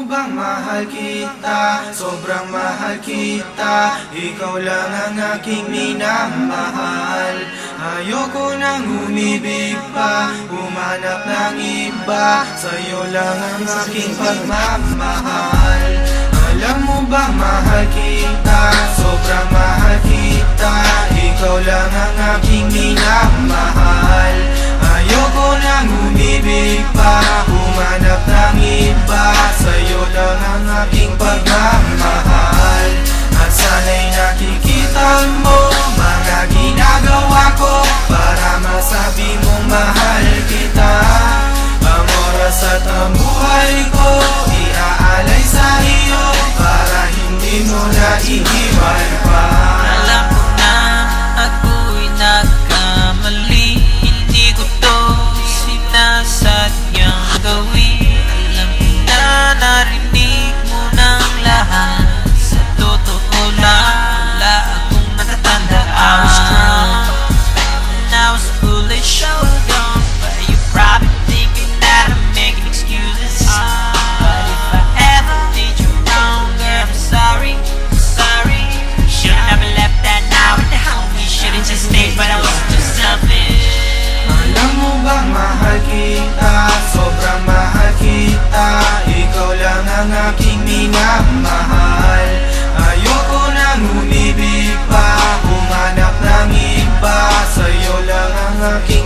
mo bang mahal kita? Sobrang mahal kita. Ikaw lang ang aking minamahal. Ayoko nang umibig pa, humanap ng iba. Sa'yo lang ang aking pagmamahal. Alam mo bang mahal kita? Sobrang mahal kita. Ikaw lang ang aking minamahal. Ayoko nang umibig pa, humanap ng iba. Sa'yo lang ang aking pagmamahal. At sana'y nakikita mo mga ginagawa ko para masabi mong mahal kita. Ang oras at ang buhay ko iaalay sa iyo para hindi mo na iiwan pa. Alam ko na ako'y nagkamali, hindi ko to sinasadyang gawin. Alam ko na narinig mo ng lahat. Sa totoo lang, wala akong natatandaan. I was drunk and I was foolish, I was dumb, but you probably thinking that I'm making excuses. But if I ever did you wrong, girl, I'm sorry, I'm sorry. Should've never left that now in the home. You should've just stayed, but I was just selfish. Alam mo bang mahal kita? Sobrang mahal kita. Ikaw lang ang aking minamahal. Ayoko nang umibig pa, humanap ng iba. Sa'yo lang ang aking